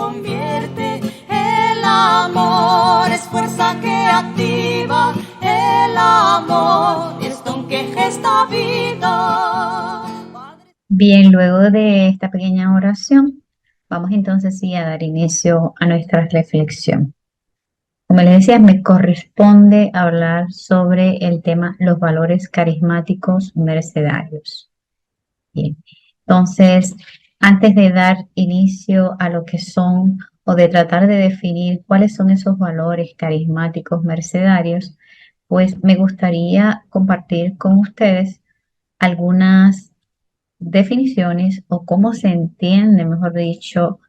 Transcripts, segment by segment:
convierte. El amor es fuerza que activa. El amor es don que gesta vida. Bien, luego de esta pequeña oración, vamos entonces sí a dar inicio a nuestra reflexión. Como les decía, me corresponde hablar sobre el tema los valores carismáticos mercedarios. Bien, entonces, antes de dar inicio a lo que son o de tratar de definir cuáles son esos valores carismáticos mercedarios, pues me gustaría compartir con ustedes algunas definiciones o cómo se entiende, mejor dicho,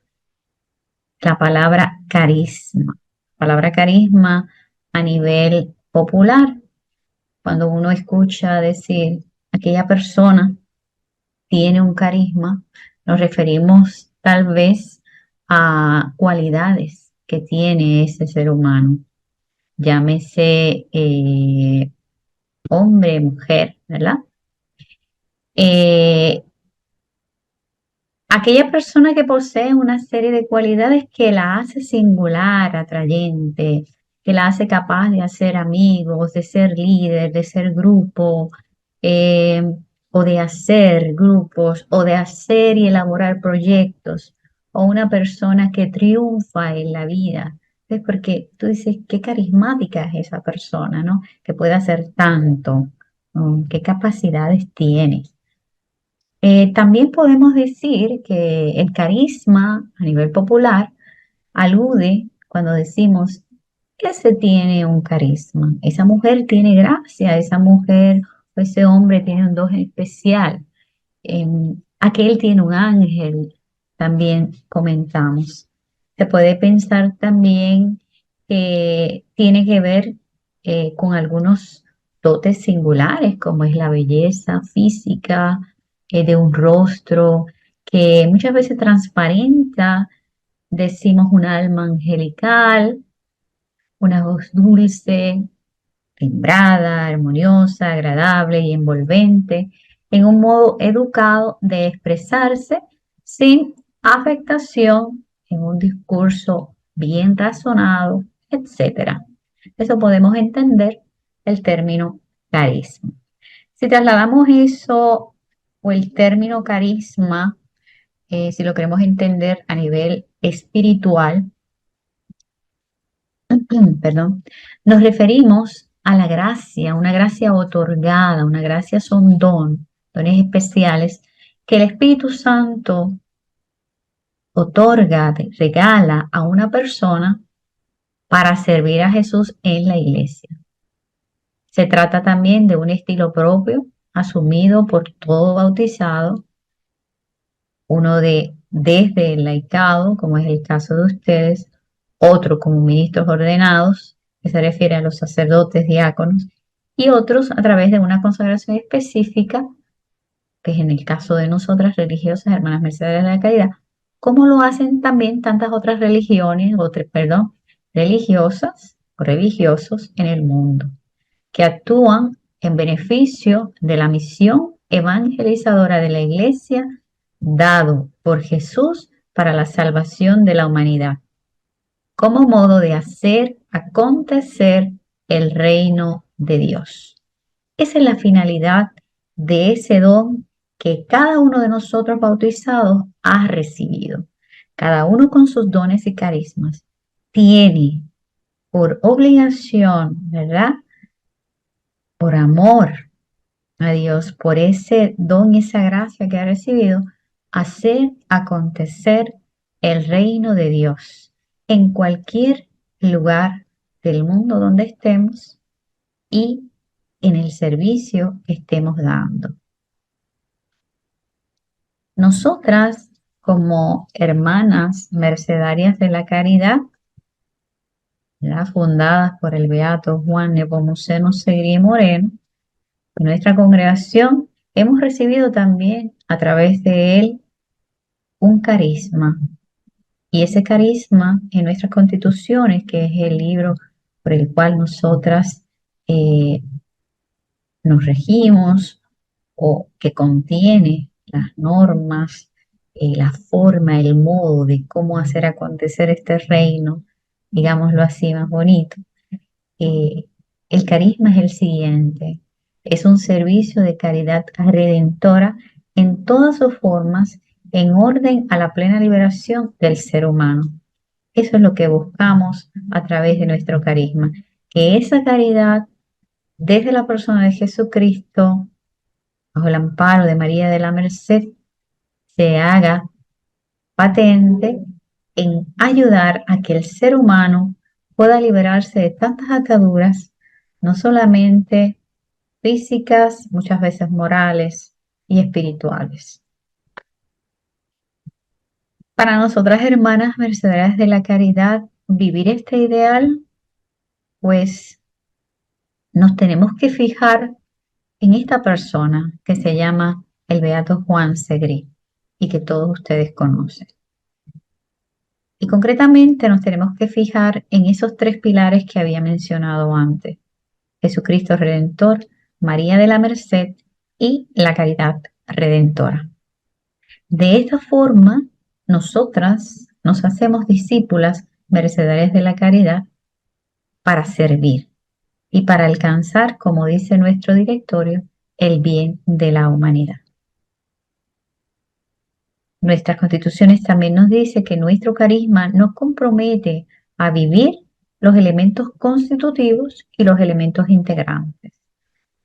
la palabra carisma. Palabra carisma a nivel popular, cuando uno escucha decir aquella persona tiene un carisma, nos referimos tal vez a cualidades que tiene ese ser humano, llámese hombre, mujer, ¿verdad? Eh, Aquella persona que posee una serie de cualidades que la hace singular, atrayente, que la hace capaz de hacer amigos, de ser líder, de ser grupo, eh, o de hacer grupos, o de hacer y elaborar proyectos, o una persona que triunfa en la vida. Es porque tú dices, qué carismática es esa persona, ¿no? Que puede hacer tanto, ¿no? ¿Qué capacidades tiene? También podemos decir que el carisma a nivel popular alude cuando decimos que se tiene un carisma. Esa mujer tiene gracia, esa mujer o ese hombre tiene un don especial. Aquel tiene un ángel, también comentamos. Se puede pensar también que tiene que ver con algunos dotes singulares, como es la belleza física de un rostro, que muchas veces transparenta, decimos un alma angelical, una voz dulce, timbrada, armoniosa, agradable y envolvente, en un modo educado de expresarse sin afectación, en un discurso bien razonado, etcétera. Eso podemos entender el término carisma. Si trasladamos eso o el término carisma, si lo queremos entender a nivel espiritual, perdón, nos referimos a la gracia, una gracia otorgada, una gracia son dones especiales que el Espíritu Santo otorga, regala a una persona para servir a Jesús en la iglesia. Se trata también de un estilo propio asumido por todo bautizado, uno desde el laicado, como es el caso de ustedes, otro como ministros ordenados, que se refiere a los sacerdotes, diáconos, y otros a través de una consagración específica, que es en el caso de nosotras religiosas, hermanas Mercedes de la Caridad, como lo hacen también tantas otras religiones, religiosas o religiosos en el mundo, que actúan en beneficio de la misión evangelizadora de la Iglesia dado por Jesús para la salvación de la humanidad, como modo de hacer acontecer el reino de Dios. Esa es la finalidad de ese don que cada uno de nosotros bautizados ha recibido. Cada uno con sus dones y carismas tiene por obligación, ¿verdad? Por amor a Dios, por ese don y esa gracia que ha recibido, hacer acontecer el reino de Dios en cualquier lugar del mundo donde estemos y en el servicio que estemos dando. Nosotras, como hermanas mercedarias de la caridad, fundadas por el beato Juan Nepomuceno Segri Moreno, en nuestra congregación hemos recibido también a través de él un carisma. Y ese carisma en nuestras constituciones, que es el libro por el cual nosotras eh, nos regimos o que contiene las normas la forma, el modo de cómo hacer acontecer este reino, digámoslo así, más bonito. Eh, el carisma es el siguiente, es un servicio de caridad redentora en todas sus formas, en orden a la plena liberación del ser humano. Eso es lo que buscamos a través de nuestro carisma, que esa caridad desde la persona de Jesucristo, bajo el amparo de María de la Merced, se haga patente en ayudar a que el ser humano pueda liberarse de tantas ataduras, no solamente físicas, muchas veces morales y espirituales. Para nosotras, hermanas mercedarias de la caridad, vivir este ideal, pues nos tenemos que fijar en esta persona que se llama el Beato Juan Segrí y que todos ustedes conocen. Y concretamente nos tenemos que fijar en esos tres pilares que había mencionado antes: Jesucristo Redentor, María de la Merced y la caridad redentora. De esta forma, nosotras nos hacemos discípulas mercedarias de la caridad para servir y para alcanzar, como dice nuestro directorio, el bien de la humanidad. Nuestras constituciones también nos dice que nuestro carisma nos compromete a vivir los elementos constitutivos y los elementos integrantes.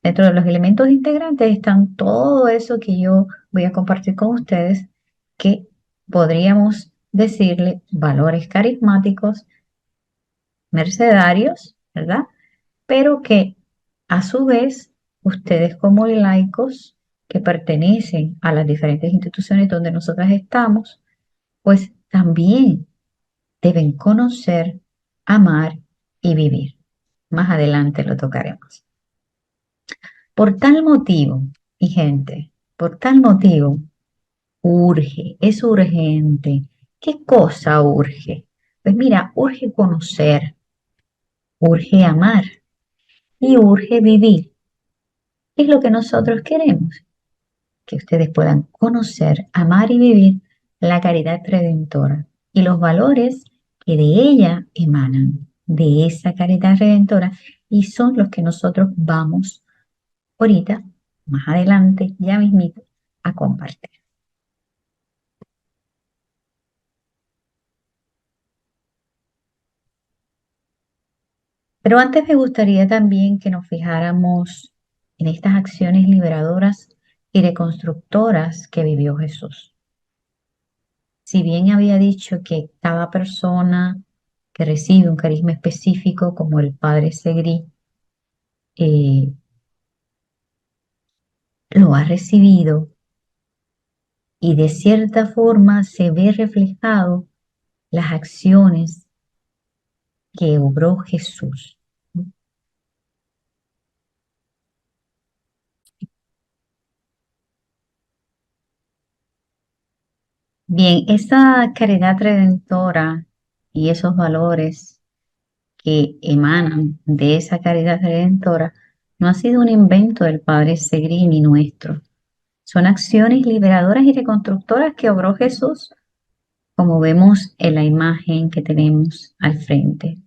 Dentro de los elementos integrantes están todo eso que yo voy a compartir con ustedes, que podríamos decirle valores carismáticos, mercedarios, ¿verdad? Pero que a su vez ustedes como laicos que pertenecen a las diferentes instituciones donde nosotras estamos, pues también deben conocer, amar y vivir. Más adelante lo tocaremos. Por tal motivo, mi gente, por tal motivo, urge, es urgente. ¿Qué cosa urge? Pues mira, urge conocer, urge amar y urge vivir. ¿Qué es lo que nosotros queremos? Que ustedes puedan conocer, amar y vivir la caridad redentora y los valores que de ella emanan, de esa caridad redentora, y son los que nosotros vamos ahorita, más adelante, ya mismito, a compartir. Pero antes me gustaría también que nos fijáramos en estas acciones liberadoras y reconstructoras que vivió Jesús. Si bien había dicho que cada persona que recibe un carisma específico, como el Padre Segrí, lo ha recibido y de cierta forma se ve reflejado las acciones que obró Jesús. Bien, esa caridad redentora y esos valores que emanan de esa caridad redentora no ha sido un invento del Padre Segrí ni nuestro. Son acciones liberadoras y reconstructoras que obró Jesús, como vemos en la imagen que tenemos al frente.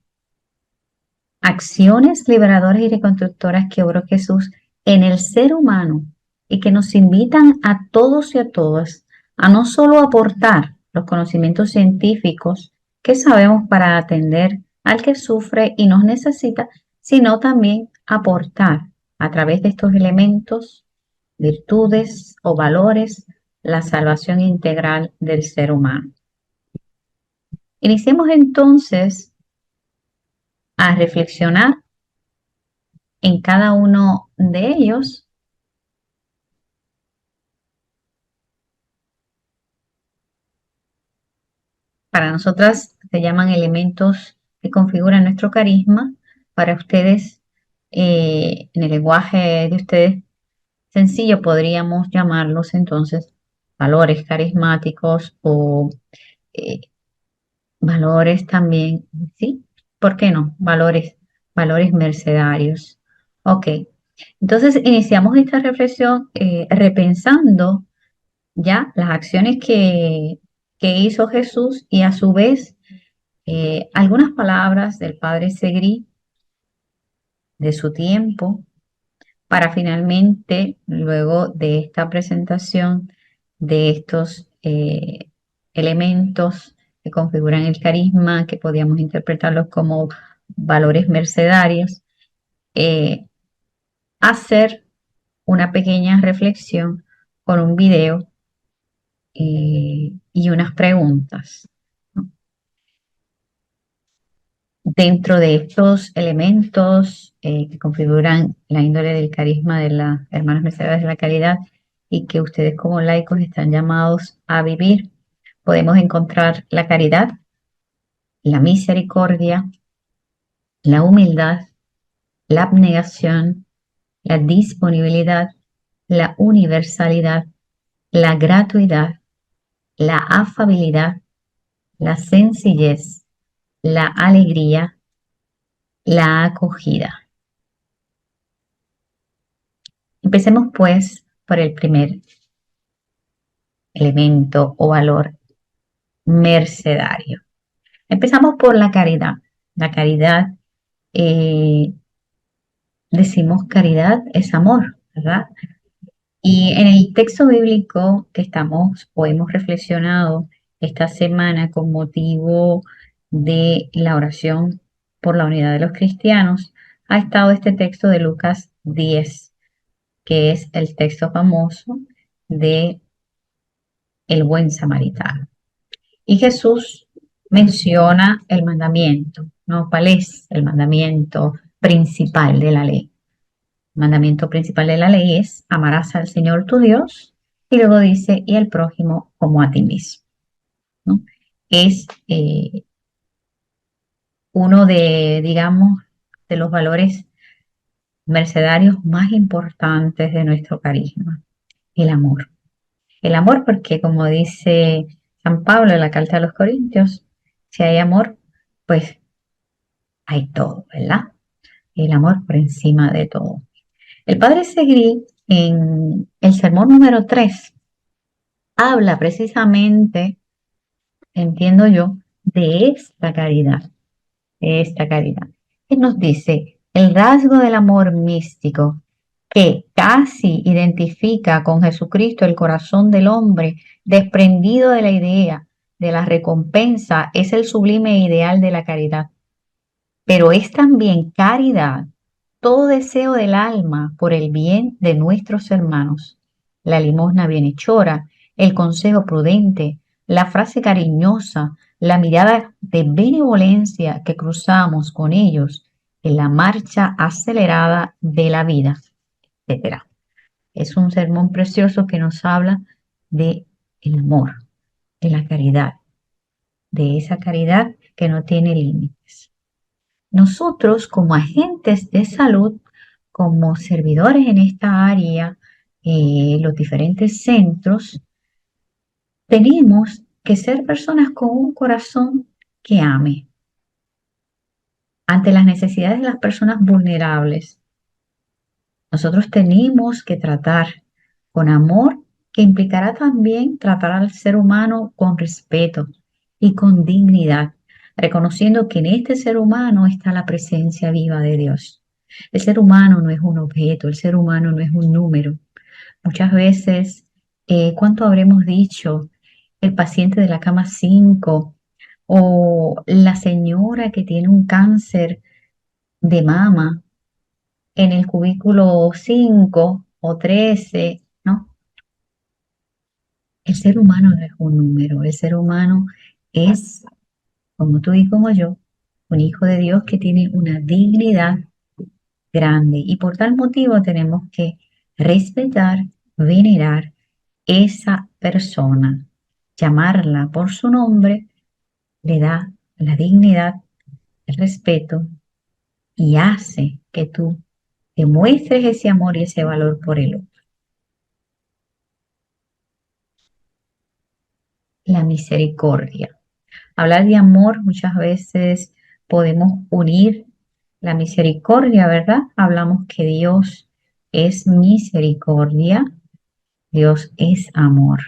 Acciones liberadoras y reconstructoras que obró Jesús en el ser humano y que nos invitan a todos y a todas a no solo aportar los conocimientos científicos que sabemos para atender al que sufre y nos necesita, sino también aportar a través de estos elementos, virtudes o valores, la salvación integral del ser humano. Iniciemos entonces a reflexionar en cada uno de ellos. Para nosotras se llaman elementos que configuran nuestro carisma. Para ustedes, en el lenguaje de ustedes sencillo, podríamos llamarlos entonces valores carismáticos o eh, valores también, ¿sí? ¿Por qué no? Valores mercedarios. Ok, entonces iniciamos esta reflexión repensando ya las acciones que hizo Jesús y a su vez algunas palabras del padre Segrí de su tiempo para finalmente, luego de esta presentación de estos elementos que configuran el carisma, que podíamos interpretarlos como valores mercedarios, eh, hacer una pequeña reflexión con un video y unas preguntas, ¿no? Dentro de estos elementos que configuran la índole del carisma de las hermanas mercedarias de la caridad y que ustedes como laicos están llamados a vivir, podemos encontrar la caridad, la misericordia, la humildad, la abnegación, la disponibilidad, la universalidad, la gratuidad, la afabilidad, la sencillez, la alegría, la acogida. Empecemos pues por el primer elemento o valor mercedario. Empezamos por la caridad. La caridad, eh, decimos caridad es amor, ¿verdad? Y en el texto bíblico que estamos o hemos reflexionado esta semana con motivo de la oración por la unidad de los cristianos, ha estado este texto de Lucas 10, que es el texto famoso de el buen samaritano. Y Jesús menciona el mandamiento, ¿no? ¿Cuál es el mandamiento principal de la ley? El mandamiento principal de la ley es amarás al Señor tu Dios y luego dice y al prójimo como a ti mismo, ¿no? Es uno de, digamos, de los valores mercedarios más importantes de nuestro carisma, el amor. El amor porque, como dice San Pablo en la carta a los Corintios, si hay amor, pues hay todo, ¿verdad? El amor por encima de todo. El padre Segrí, en el sermón número 3, habla precisamente, entiendo yo, de esta caridad. Él nos dice, el rasgo del amor místico que casi identifica con Jesucristo el corazón del hombre, desprendido de la idea de la recompensa, es el sublime ideal de la caridad. Pero es también caridad todo deseo del alma por el bien de nuestros hermanos, la limosna bienhechora, el consejo prudente, la frase cariñosa, la mirada de benevolencia que cruzamos con ellos en la marcha acelerada de la vida, etc. Es un sermón precioso que nos habla de el amor, de la caridad, de esa caridad que no tiene límites. Nosotros como agentes de salud, como servidores en esta área, los diferentes centros, tenemos que ser personas con un corazón que ame ante las necesidades de las personas vulnerables. Nosotros tenemos que tratar con amor, que implicará también tratar al ser humano con respeto y con dignidad, reconociendo que en este ser humano está la presencia viva de Dios. El ser humano no es un objeto, el ser humano no es un número. Muchas veces, ¿cuánto habremos dicho? El paciente de la cama 5 o la señora que tiene un cáncer de mama en el cubículo 5 o 13, ¿no? El ser humano no es un número, el ser humano es, como tú y como yo, un hijo de Dios que tiene una dignidad grande y por tal motivo tenemos que respetar, venerar esa persona, llamarla por su nombre, le da la dignidad, el respeto y hace que tú demuestres ese amor y ese valor por el otro. La misericordia. Hablar de amor muchas veces podemos unir la misericordia, ¿verdad? Hablamos que Dios es misericordia, Dios es amor.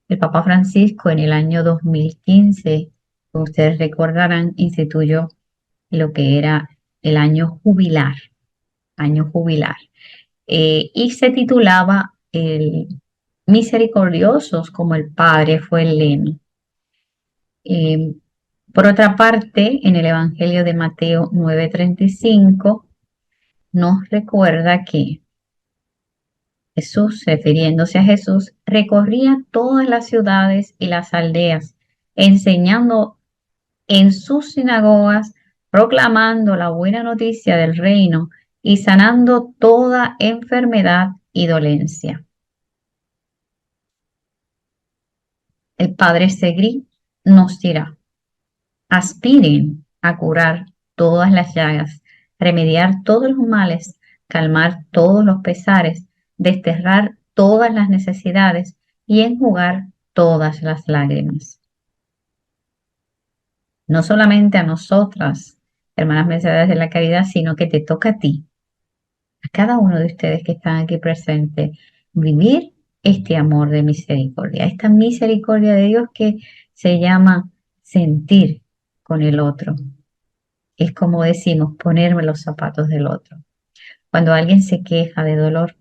El Papa Francisco en el año 2015, como ustedes recordarán, instituyó lo que era el año jubilar, y se titulaba el Misericordiosos como el Padre fue el lema. Eh, por otra parte, en el Evangelio de Mateo 9:35 nos recuerda que Jesús, refiriéndose a Jesús, recorría todas las ciudades y las aldeas, enseñando en sus sinagogas, proclamando la buena noticia del reino y sanando toda enfermedad y dolencia. El Padre Segri nos dirá: aspiren a curar todas las llagas, remediar todos los males, calmar todos los pesares, desterrar todas las necesidades y enjugar todas las lágrimas. No solamente a nosotras, hermanas mercedarias de la caridad, sino que te toca a ti, a cada uno de ustedes que están aquí presentes, vivir este amor de misericordia, esta misericordia de Dios que se llama sentir con el otro. Es como decimos, ponerme los zapatos del otro. Cuando alguien se queja de dolor,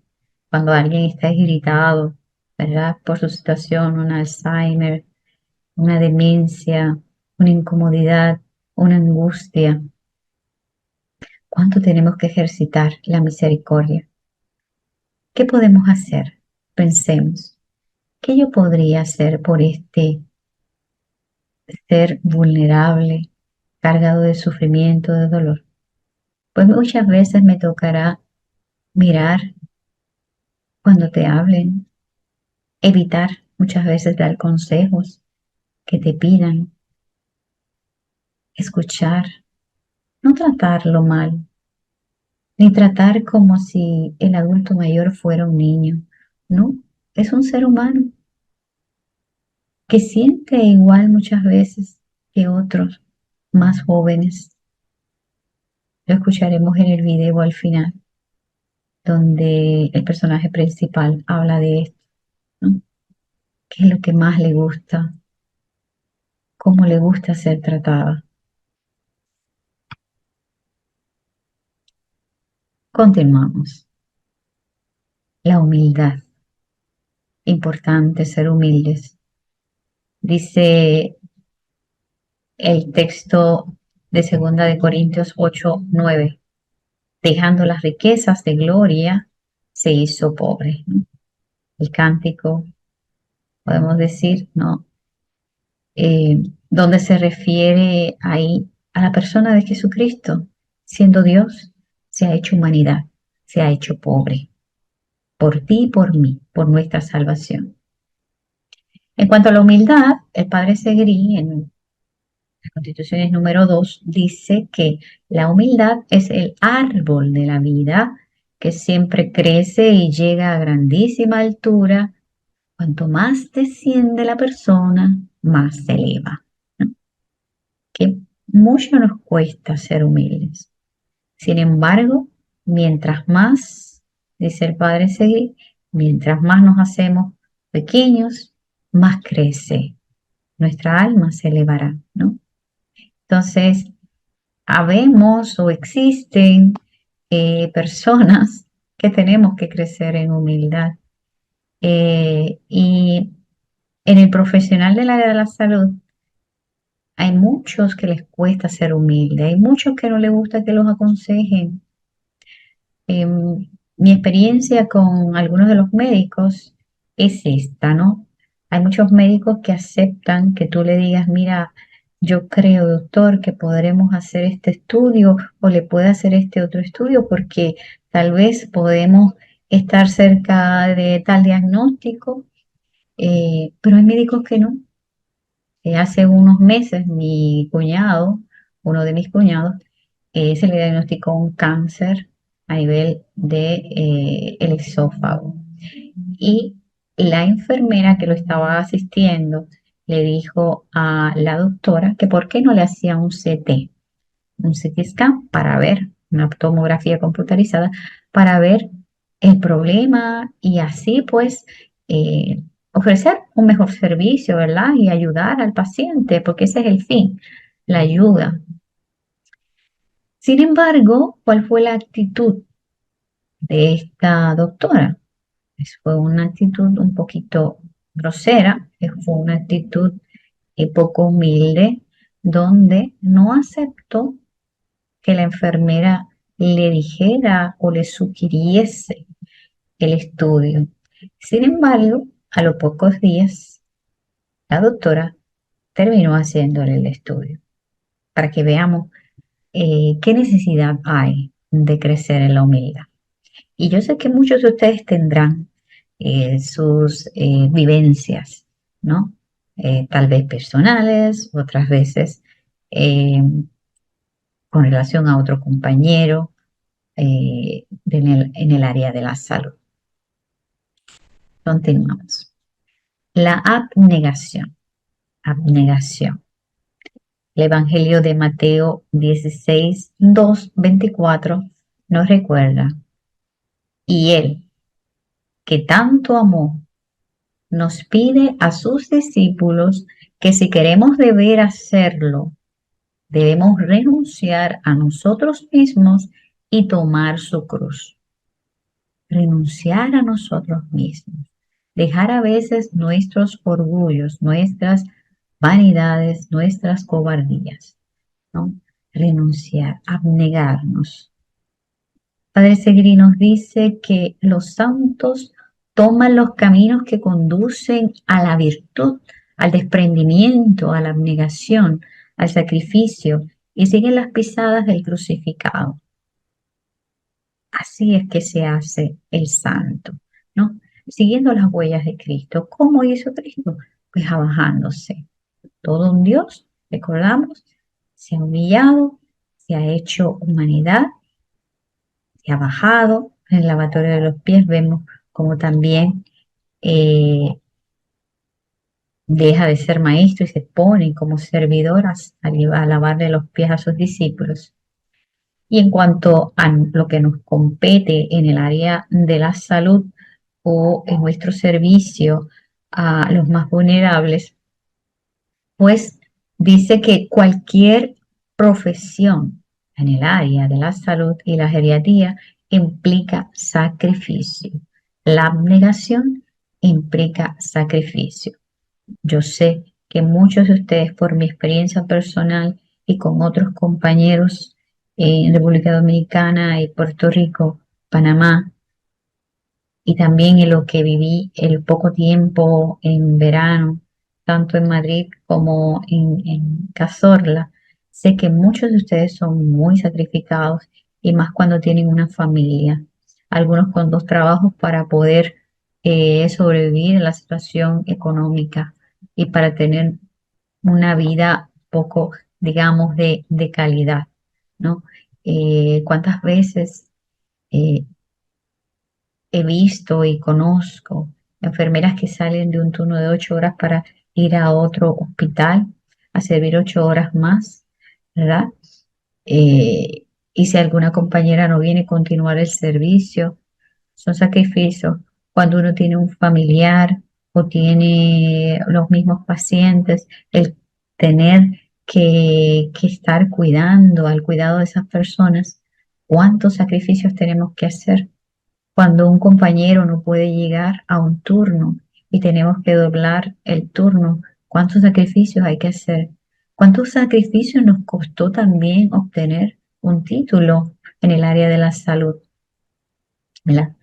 cuando alguien está irritado, ¿verdad? Por su situación, un Alzheimer, una demencia, una incomodidad, una angustia, ¿cuánto tenemos que ejercitar la misericordia? ¿Qué podemos hacer? Pensemos, ¿qué yo podría hacer por este ser vulnerable, cargado de sufrimiento, de dolor? Pues muchas veces me tocará mirar cuando te hablen, evitar muchas veces dar consejos que te pidan, escuchar, no tratarlo mal, ni tratar como si el adulto mayor fuera un niño. No, es un ser humano que siente igual muchas veces que otros más jóvenes. Lo escucharemos en el video al final, donde el personaje principal habla de esto, ¿no? ¿Qué es lo que más le gusta? ¿Cómo le gusta ser tratada? Continuamos. La humildad. Importante ser humildes. Dice el texto de 2 de Corintios 8:9. Dejando las riquezas de gloria, se hizo pobre, ¿no? El cántico, podemos decir, ¿no? Donde se refiere ahí a la persona de Jesucristo, siendo Dios, se ha hecho humanidad, se ha hecho pobre, por ti y por mí, por nuestra salvación. En cuanto a la humildad, el padre Segrí, en las Constituciones número 2, dice que la humildad es el árbol de la vida que siempre crece y llega a grandísima altura. Cuanto más desciende la persona, más se eleva, ¿no? Que mucho nos cuesta ser humildes. Sin embargo, mientras más, dice el padre Seguí, mientras más nos hacemos pequeños, más crece. Nuestra alma se elevará, ¿no? Entonces, habemos o existen personas que tenemos que crecer en humildad. Y en el profesional del área de la salud, hay muchos que les cuesta ser humildes, hay muchos que no les gusta que los aconsejen. Mi experiencia con algunos de los médicos es esta, ¿no? Hay muchos médicos que aceptan que tú le digas, mira, yo creo, doctor, que podremos hacer este estudio o le puede hacer este otro estudio porque tal vez podemos estar cerca de tal diagnóstico, pero hay médicos que no. Hace unos meses mi cuñado, uno de mis cuñados, se le diagnosticó un cáncer a nivel de el esófago. Y la enfermera que lo estaba asistiendo le dijo a la doctora que por qué no le hacía un CT scan para ver, una tomografía computarizada, para ver el problema y así pues ofrecer un mejor servicio, ¿verdad? Y ayudar al paciente, porque ese es el fin, la ayuda. Sin embargo, ¿cuál fue la actitud de esta doctora? Pues fue una actitud un poquito grosera, fue una actitud poco humilde, donde no aceptó que la enfermera le dijera o le sugiriese el estudio. Sin embargo, a los pocos días, la doctora terminó haciéndole el estudio para que veamos qué necesidad hay de crecer en la humildad. Y yo sé que muchos de ustedes tendrán sus vivencias, ¿no? Tal vez personales, otras veces eh, con relación a otro compañero en el área de la salud. Continuamos. La abnegación. Abnegación. El Evangelio de Mateo 16, 2, 24 nos recuerda: y él, que tanto amó, nos pide a sus discípulos que si queremos deber hacerlo, debemos renunciar a nosotros mismos y tomar su cruz. Renunciar a nosotros mismos. Dejar a veces nuestros orgullos, nuestras vanidades, nuestras cobardías, ¿no? Renunciar, abnegarnos. Padre Segri nos dice que los santos toman los caminos que conducen a la virtud, al desprendimiento, a la abnegación, al sacrificio y siguen las pisadas del crucificado. Así es que se hace el santo, ¿no? Siguiendo las huellas de Cristo. ¿Cómo hizo Cristo? Pues abajándose. Todo un Dios, recordamos, se ha humillado, se ha hecho humanidad, se ha bajado. En el lavatorio de los pies vemos como también deja de ser maestro y se pone como servidoras a lavarle los pies a sus discípulos. Y en cuanto a lo que nos compete en el área de la salud o en nuestro servicio a los más vulnerables, pues dice que cualquier profesión en el área de la salud y la geriatría implica sacrificio. La abnegación implica sacrificio. Yo sé que muchos de ustedes, por mi experiencia personal y con otros compañeros en República Dominicana y Puerto Rico, Panamá, y también en lo que viví el poco tiempo en verano, tanto en Madrid como en Cazorla, sé que muchos de ustedes son muy sacrificados y más cuando tienen una familia, algunos con 2 trabajos para poder sobrevivir en la situación económica y para tener una vida poco, digamos, de calidad, ¿no? ¿Cuántas veces eh, he visto y conozco enfermeras que salen de un turno de 8 horas para ir a otro hospital a servir 8 horas más, ¿verdad? Y si alguna compañera no viene a continuar el servicio, son sacrificios. Cuando uno tiene un familiar o tiene los mismos pacientes, el tener que estar cuidando, al cuidado de esas personas, ¿cuántos sacrificios tenemos que hacer? Cuando un compañero no puede llegar a un turno y tenemos que doblar el turno, ¿cuántos sacrificios hay que hacer? ¿Cuántos sacrificios nos costó también obtener un título en el área de la salud? ¿Verdad?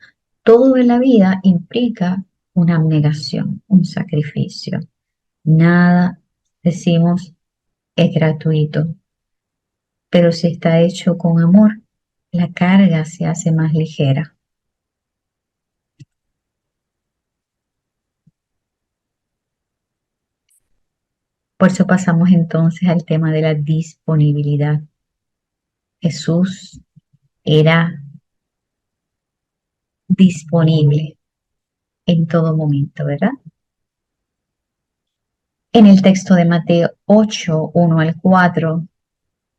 Todo en la vida implica una abnegación, un sacrificio. Nada, decimos, es gratuito, pero si está hecho con amor, la carga se hace más ligera. Por eso pasamos entonces al tema de la disponibilidad. Jesús era disponible en todo momento, ¿verdad? En el texto de Mateo 8, 1 al 4,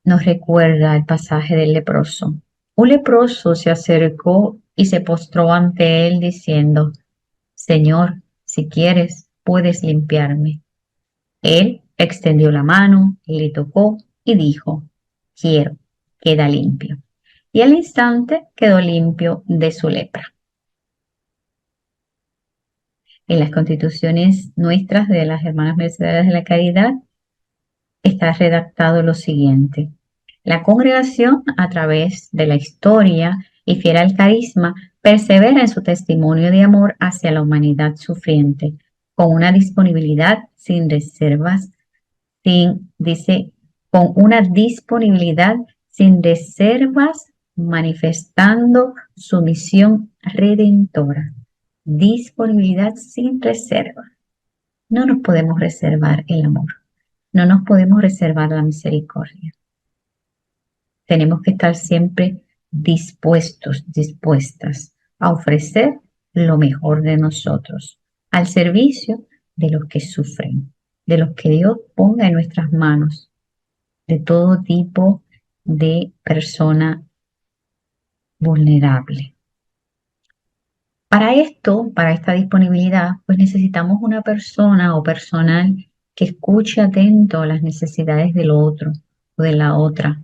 nos recuerda el pasaje del leproso. Un leproso se acercó y se postró ante él diciendo: Señor, Si quieres, puedes limpiarme. Él extendió la mano, le tocó y dijo, quiero, queda limpio. Y al instante quedó limpio de su lepra. En las constituciones nuestras de las Hermanas Mercedarias de la Caridad está redactado lo siguiente. La congregación, a través de la historia y fiel al carisma, persevera en su testimonio de amor hacia la humanidad sufriente, con una disponibilidad sin reservas, con una disponibilidad sin reservas, manifestando su misión redentora. Disponibilidad sin reserva. No nos podemos reservar el amor. No nos podemos reservar la misericordia. Tenemos que estar siempre dispuestos, dispuestas a ofrecer lo mejor de nosotros al servicio de los que sufren, de los que Dios ponga en nuestras manos, de todo tipo de persona vulnerable. Para esto, para esta disponibilidad, pues necesitamos una persona o personal que escuche atento a las necesidades del otro o de la otra.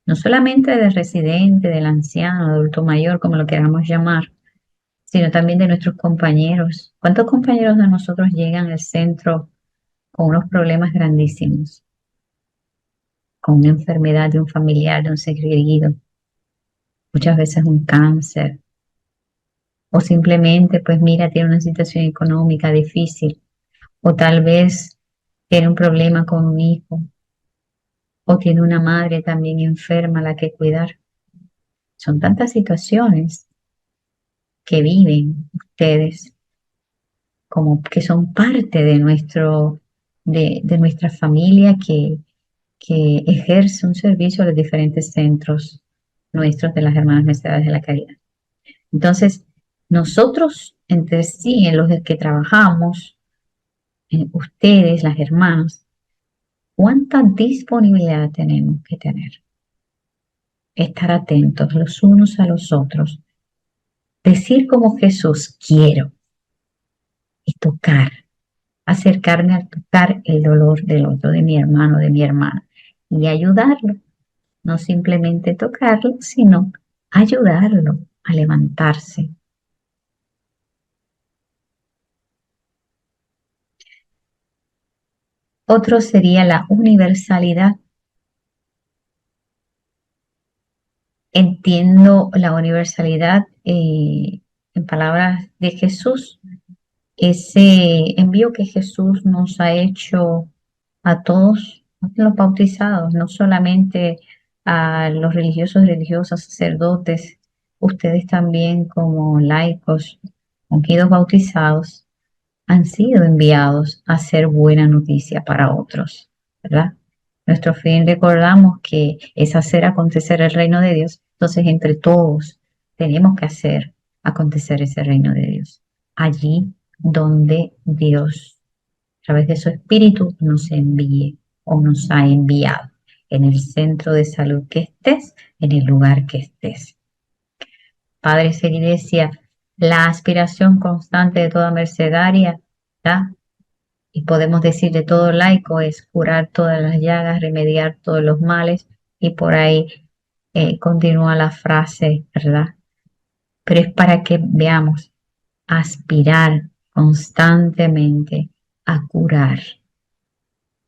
No solamente del residente, del anciano, adulto mayor, como lo queramos llamar, sino también de nuestros compañeros. ¿Cuántos compañeros de nosotros llegan al centro con unos problemas grandísimos? Con una enfermedad de un familiar, de un ser querido, muchas veces un cáncer, o simplemente, pues mira, tiene una situación económica difícil, o tal vez tiene un problema con un hijo, o tiene una madre también enferma a la que cuidar. Son tantas situaciones que viven ustedes como que son parte de nuestra familia que ejerce un servicio a los diferentes centros nuestros de las Hermanas Mercedarias de la Caridad. Entonces, nosotros entre sí, en los que trabajamos, ustedes, las hermanas, ¿cuánta disponibilidad tenemos que tener? Estar atentos los unos a los otros. Decir como Jesús, quiero. Y tocar. Acercarme a tocar el dolor del otro, de mi hermano, de mi hermana. Y ayudarlo. No simplemente tocarlo, sino ayudarlo a levantarse. Otro sería la universalidad. Entiendo la universalidad en palabras de Jesús, ese envío que Jesús nos ha hecho a todos los bautizados, no solamente a los religiosos, religiosas, sacerdotes, ustedes también como laicos, ungidos, bautizados, han sido enviados a hacer buena noticia para otros, ¿verdad? Nuestro fin, recordamos que es hacer acontecer el reino de Dios. Entonces, entre todos tenemos que hacer acontecer ese reino de Dios. Allí donde Dios, a través de su Espíritu, nos envíe o nos ha enviado. En el centro de salud que estés, en el lugar que estés. Padres de la Iglesia, la aspiración constante de toda mercedaria, ¿verdad? Y podemos decir de todo laico, es curar todas las llagas, remediar todos los males, y por ahí continúa la frase, ¿verdad? Pero es para que veamos, aspirar constantemente a curar,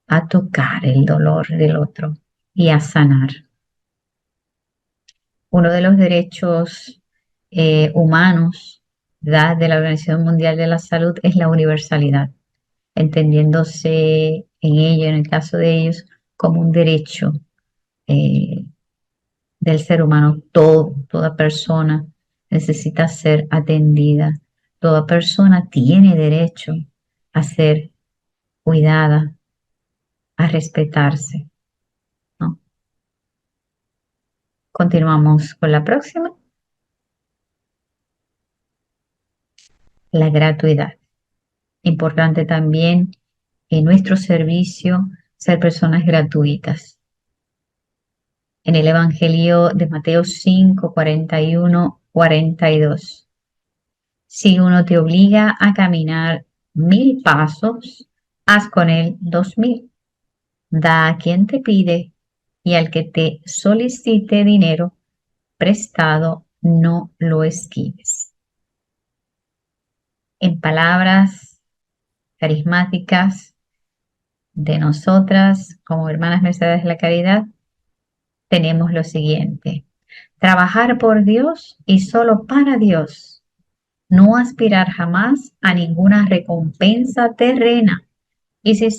a tocar el dolor del otro y a sanar. Uno de los derechos humanos, ¿verdad?, de la Organización Mundial de la Salud es la universalidad, entendiéndose en ello, en el caso de ellos, como un derecho del ser humano. Toda persona necesita ser atendida, toda persona tiene derecho a ser cuidada, a respetarse, ¿no? Continuamos con la próxima. La gratuidad. Importante también en nuestro servicio ser personas gratuitas. En el Evangelio de Mateo 5, 41, 42. Si uno te obliga a caminar 1000 pasos, haz con él 2000. Da a quien te pide y al que te solicite dinero prestado, no lo esquives. En palabras carismáticas de nosotras como hermanas Mercedes de la Caridad, tenemos lo siguiente: trabajar por Dios y solo para Dios. No aspirar jamás a ninguna recompensa terrena. Y si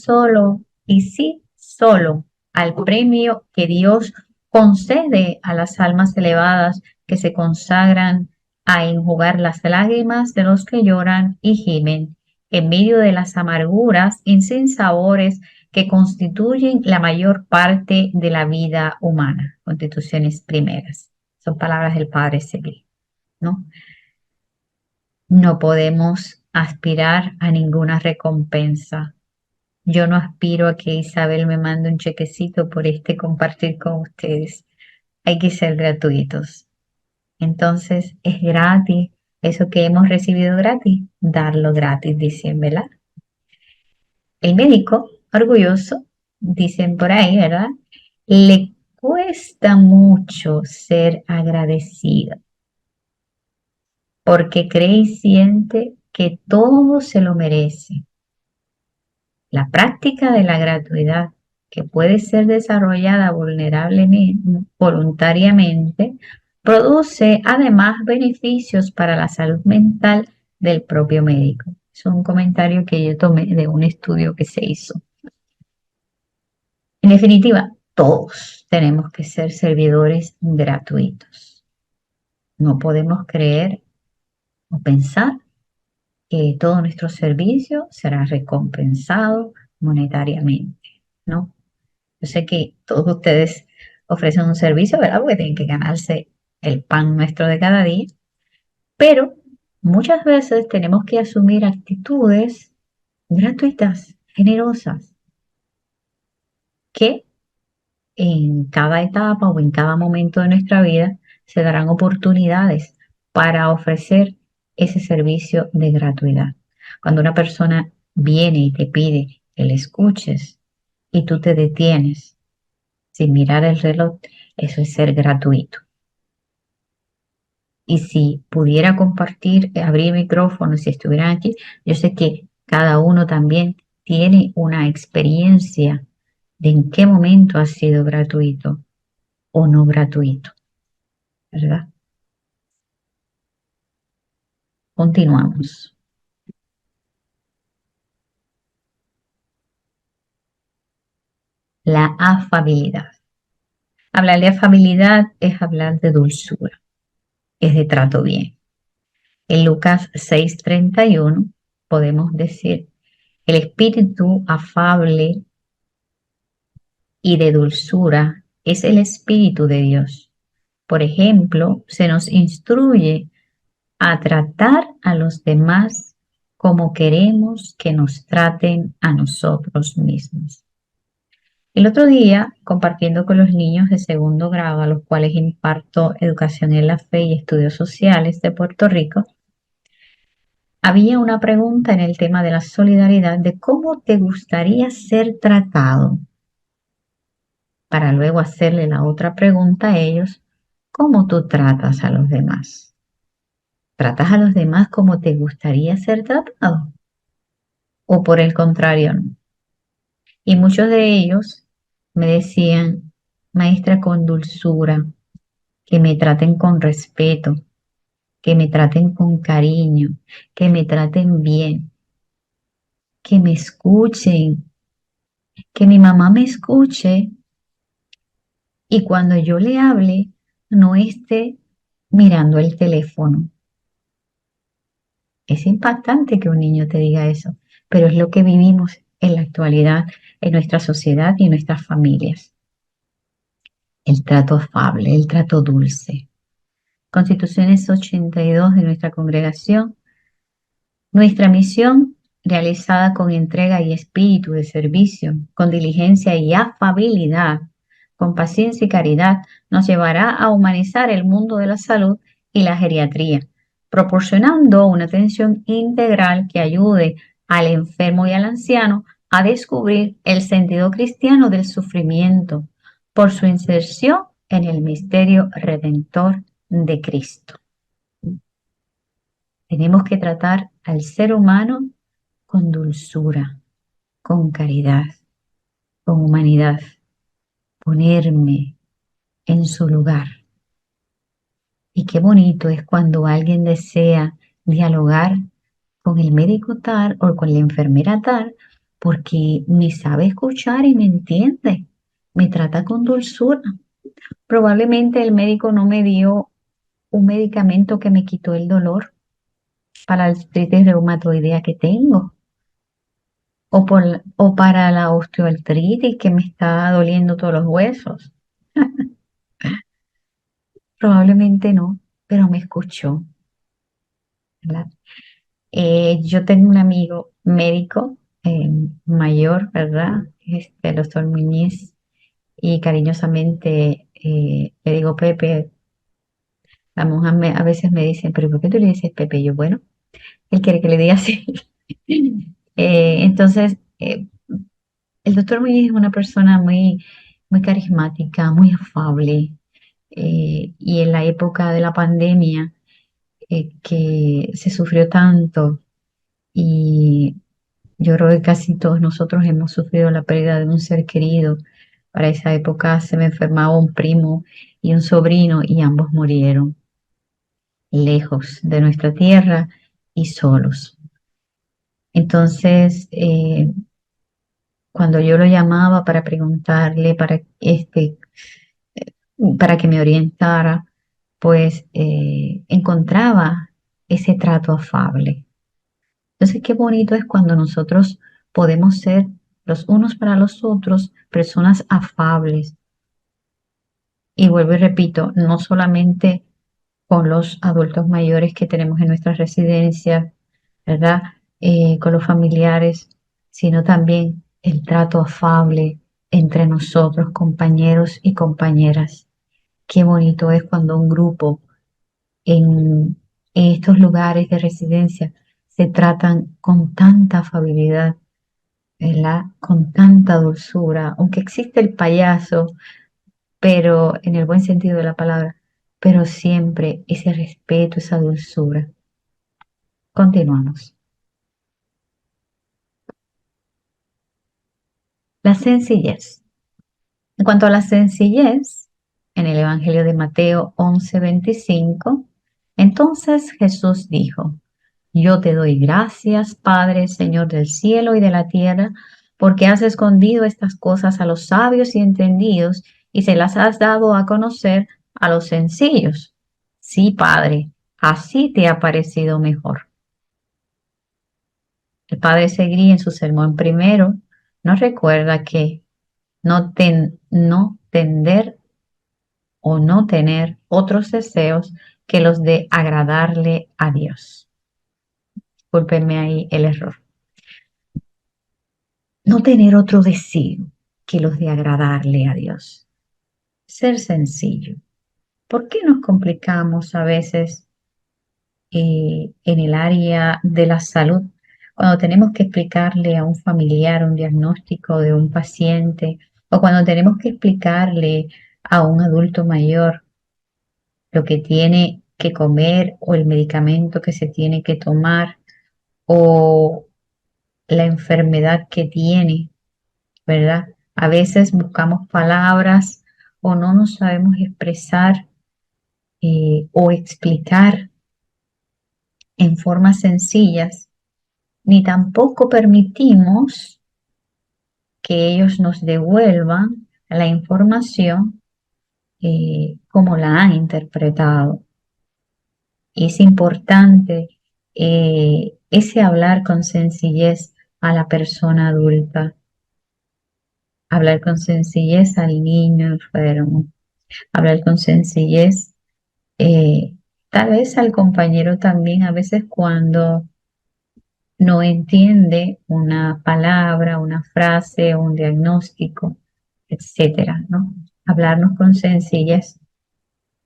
solo al premio que Dios concede a las almas elevadas que se consagran a enjugar las lágrimas de los que lloran y gimen en medio de las amarguras y sinsabores que constituyen la mayor parte de la vida humana. Constituciones primeras. Son palabras del Padre Seguí, ¿no? No podemos aspirar a ninguna recompensa. Yo no aspiro a que Isabel me mande un chequecito por compartir con ustedes. Hay que ser gratuitos. Entonces, es gratis. Eso que hemos recibido gratis, darlo gratis, dicen, ¿verdad? El médico, orgulloso, dicen por ahí, ¿verdad? Le cuesta mucho ser agradecido porque cree y siente que todo se lo merece. La práctica de la gratuidad, que puede ser desarrollada voluntariamente, produce además beneficios para la salud mental del propio médico. Es un comentario que yo tomé de un estudio que se hizo. En definitiva, todos tenemos que ser servidores gratuitos. No podemos creer o pensar que todo nuestro servicio será recompensado monetariamente, ¿no? Yo sé que todos ustedes ofrecen un servicio, ¿verdad? Porque tienen que ganarse el pan nuestro de cada día, pero muchas veces tenemos que asumir actitudes gratuitas, generosas, que en cada etapa o en cada momento de nuestra vida se darán oportunidades para ofrecer ese servicio de gratuidad. Cuando una persona viene y te pide que le escuches y tú te detienes sin mirar el reloj, eso es ser gratuito. Y si pudiera compartir, abrir micrófonos, si estuvieran aquí, yo sé que cada uno también tiene una experiencia de en qué momento ha sido gratuito o no gratuito, ¿verdad? Continuamos. La afabilidad. Hablar de afabilidad es hablar de dulzura, es de trato bien. En Lucas 6:31 podemos decir: el espíritu afable y de dulzura es el espíritu de Dios. Por ejemplo, se nos instruye a tratar a los demás como queremos que nos traten a nosotros mismos. El otro día, compartiendo con los niños de segundo grado, a los cuales imparto educación en la fe y estudios sociales de Puerto Rico, había una pregunta en el tema de la solidaridad, de cómo te gustaría ser tratado, para luego hacerle la otra pregunta a ellos: ¿cómo tú tratas a los demás? ¿Tratas a los demás como te gustaría ser tratado? ¿O por el contrario no? Y muchos de ellos me decían: maestra, con dulzura, que me traten con respeto, que me traten con cariño, que me traten bien, que me escuchen, que mi mamá me escuche y cuando yo le hable no esté mirando el teléfono. Es impactante que un niño te diga eso, pero es lo que vivimos en la actualidad en nuestra sociedad y en nuestras familias. El trato afable, el trato dulce. Constituciones 82 de nuestra congregación. Nuestra misión, realizada con entrega y espíritu de servicio, con diligencia y afabilidad, con paciencia y caridad, nos llevará a humanizar el mundo de la salud y la geriatría, proporcionando una atención integral que ayude al enfermo y al anciano a descubrir el sentido cristiano del sufrimiento por su inserción en el misterio redentor de Cristo. Tenemos que tratar al ser humano con dulzura, con caridad, con humanidad, ponerme en su lugar. Y qué bonito es cuando alguien desea dialogar con el médico tal o con la enfermera tal, porque me sabe escuchar y me entiende, me trata con dulzura. Probablemente el médico no me dio un medicamento que me quitó el dolor para la artritis reumatoidea que tengo, o para la osteoartritis que me está doliendo todos los huesos. Probablemente no, pero me escuchó, ¿verdad? Yo tengo un amigo médico mayor, ¿verdad? El doctor Muñiz, y cariñosamente le digo Pepe. La monja a veces me dice, pero ¿por qué tú le dices Pepe? Y yo, bueno, él quiere que le diga así. Entonces, el doctor Muñiz es una persona muy carismática, muy afable. Y en la época de la pandemia, que se sufrió tanto, y yo creo que casi todos nosotros hemos sufrido la pérdida de un ser querido. Para esa época se me enfermaba un primo y un sobrino y ambos murieron lejos de nuestra tierra y solos. Entonces, cuando yo lo llamaba para preguntarle, para que me orientara, pues encontraba ese trato afable. Entonces, qué bonito es cuando nosotros podemos ser los unos para los otros personas afables. Y vuelvo y repito, no solamente con los adultos mayores que tenemos en nuestras residencias, ¿verdad? Con los familiares, sino también el trato afable entre nosotros, compañeros y compañeras. Qué bonito es cuando un grupo en estos lugares de residencia se tratan con tanta afabilidad, ¿verdad? Con tanta dulzura, aunque existe el payaso, pero en el buen sentido de la palabra, pero siempre ese respeto, esa dulzura. Continuamos. La sencillez. En cuanto a la sencillez, en el Evangelio de Mateo 11:25, entonces Jesús dijo: Yo te doy gracias, Padre, Señor del cielo y de la tierra, porque has escondido estas cosas a los sabios y entendidos y se las has dado a conocer a los sencillos. Sí, Padre, así te ha parecido mejor. El Padre seguía en su sermón primero, nos recuerda que no tender o no tener otros deseos que los de agradarle a Dios. Discúlpenme ahí el error. No tener otro deseo que los de agradarle a Dios. Ser sencillo. ¿Por qué nos complicamos a veces en el área de la salud cuando tenemos que explicarle a un familiar un diagnóstico de un paciente o cuando tenemos que explicarle a un adulto mayor lo que tiene que comer o el medicamento que se tiene que tomar o la enfermedad que tiene, ¿verdad? A veces buscamos palabras o no nos sabemos expresar o explicar en formas sencillas, ni tampoco permitimos que ellos nos devuelvan la información como la han interpretado. Es importante ese hablar con sencillez a la persona adulta, hablar con sencillez al niño enfermo, hablar con sencillez eh, tal vez al compañero también, a veces cuando no entiende una palabra, una frase, un diagnóstico, etcétera, ¿no? Hablarnos con sencillez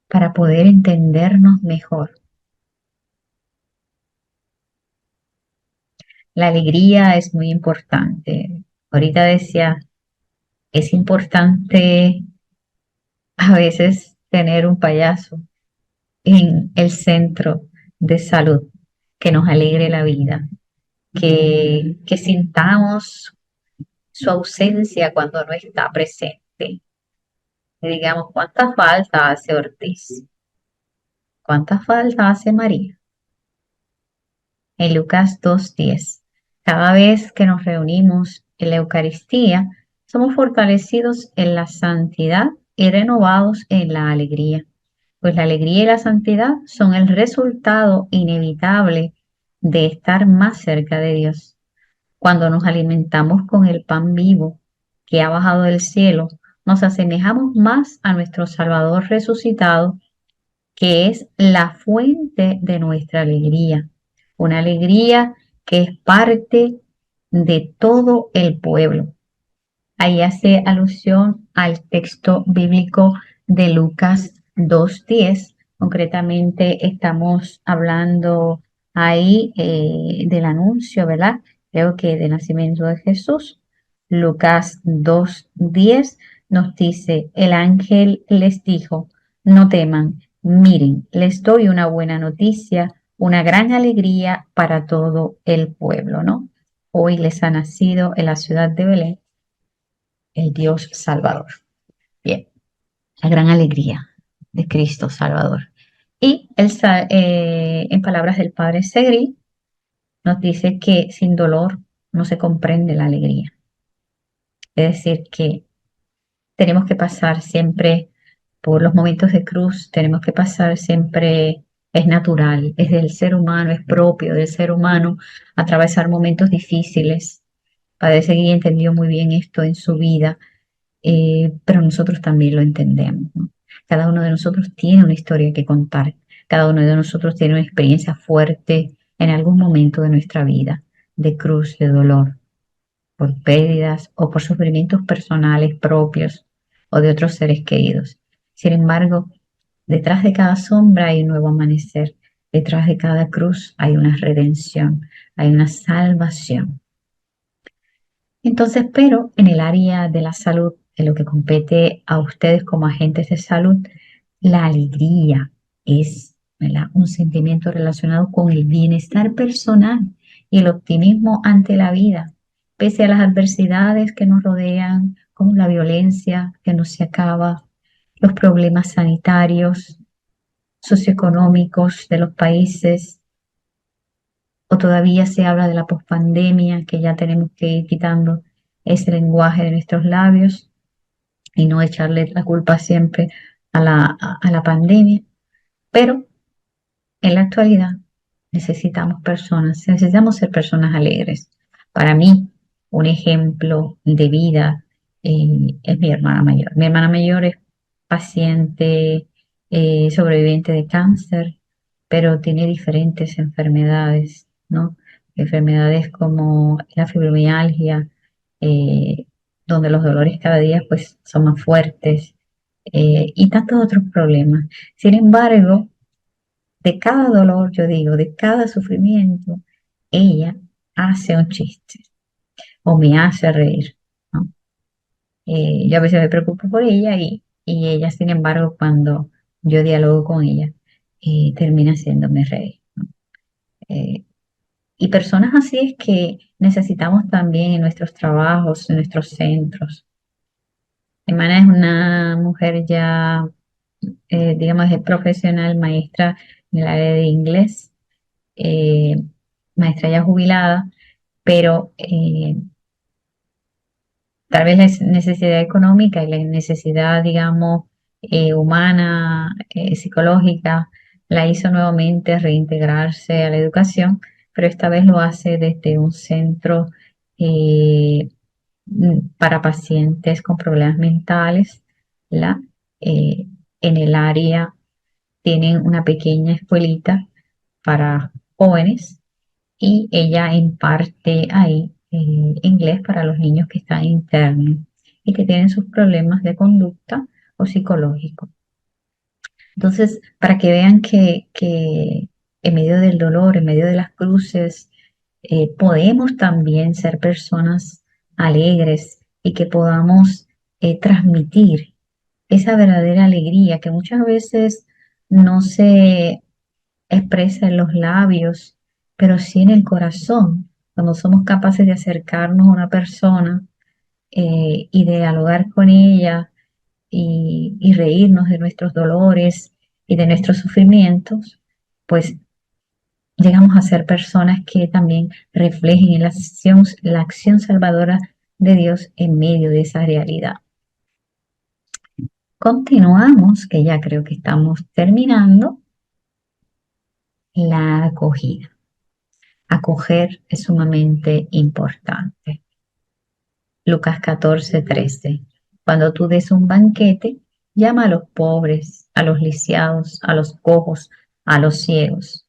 para poder entendernos mejor. La alegría es muy importante. Ahorita decía, es importante a veces tener un payaso en el centro de salud que nos alegre la vida, que sintamos su ausencia cuando no está presente. Y digamos, ¿cuánta falta hace Ortiz? ¿Cuánta falta hace María? En Lucas 2:10. Cada vez que nos reunimos en la Eucaristía, somos fortalecidos en la santidad y renovados en la alegría, pues la alegría y la santidad son el resultado inevitable de estar más cerca de Dios. Cuando nos alimentamos con el pan vivo que ha bajado del cielo, nos asemejamos más a nuestro Salvador resucitado, que es la fuente de nuestra alegría, una alegría que es parte de todo el pueblo. Ahí hace alusión al texto bíblico de Lucas 2:10. Concretamente estamos hablando ahí del anuncio, ¿verdad? Creo que del nacimiento de Jesús. Lucas 2:10 nos dice, el ángel les dijo, no teman, miren, les doy una buena noticia, una gran alegría para todo el pueblo, ¿no? Hoy les ha nacido en la ciudad de Belén el Dios Salvador. Bien, la gran alegría de Cristo Salvador. Y en palabras del Padre Segri, nos dice que sin dolor no se comprende la alegría. Es decir, que tenemos que pasar siempre por los momentos de cruz, tenemos que pasar siempre, es natural, es del ser humano, es propio del ser humano atravesar momentos difíciles. Padre Segri entendió muy bien esto en su vida, pero nosotros también lo entendemos, ¿no? Cada uno de nosotros tiene una historia que contar, cada uno de nosotros tiene una experiencia fuerte en algún momento de nuestra vida, de cruz, de dolor, por pérdidas o por sufrimientos personales propios o de otros seres queridos. Sin embargo, detrás de cada sombra hay un nuevo amanecer, detrás de cada cruz hay una redención, hay una salvación. Entonces, pero en el área de la salud, en lo que compete a ustedes como agentes de salud, la alegría es, ¿verdad?, un sentimiento relacionado con el bienestar personal y el optimismo ante la vida, pese a las adversidades que nos rodean, como la violencia que no se acaba, los problemas sanitarios, socioeconómicos de los países, o todavía se habla de la pospandemia, que ya tenemos que ir quitando ese lenguaje de nuestros labios y no echarle la culpa siempre a la pandemia. Pero en la actualidad necesitamos ser personas alegres. Para mí, un ejemplo de vida es mi hermana mayor. Mi hermana mayor es paciente, sobreviviente de cáncer, pero tiene diferentes enfermedades, ¿no? Enfermedades como la fibromialgia, eh, donde los dolores cada día pues son más fuertes, y tantos otros problemas. Sin embargo, de cada dolor, yo digo, de cada sufrimiento, ella hace un chiste o me hace reír, ¿no? Yo a veces me preocupo por ella y ella, sin embargo, cuando yo dialogo con ella, termina haciéndome reír, ¿no? Eh, y personas así es que necesitamos también en nuestros trabajos, en nuestros centros. Mi hermana es una mujer ya, digamos, es profesional, maestra en el área de inglés, eh, maestra ya jubilada, pero tal vez la necesidad económica y la necesidad, digamos, humana, psicológica, la hizo nuevamente reintegrarse a la educación, pero esta vez lo hace desde un centro eh, para pacientes con problemas mentales, ¿la? Eh, en el área tienen una pequeña escuelita para jóvenes y ella imparte ahí inglés para los niños que están internos y que tienen sus problemas de conducta o psicológicos. Entonces, para que vean que en medio del dolor, en medio de las cruces, podemos también ser personas alegres y que podamos transmitir esa verdadera alegría que muchas veces no se expresa en los labios, pero sí en el corazón, cuando somos capaces de acercarnos a una persona y de dialogar con ella y reírnos de nuestros dolores y de nuestros sufrimientos, pues llegamos a ser personas que también reflejen la acción salvadora de Dios en medio de esa realidad. Continuamos, que ya creo que estamos terminando, la acogida. Acoger es sumamente importante. Lucas 14:13. Cuando tú des un banquete, llama a los pobres, a los lisiados, a los cojos, a los ciegos.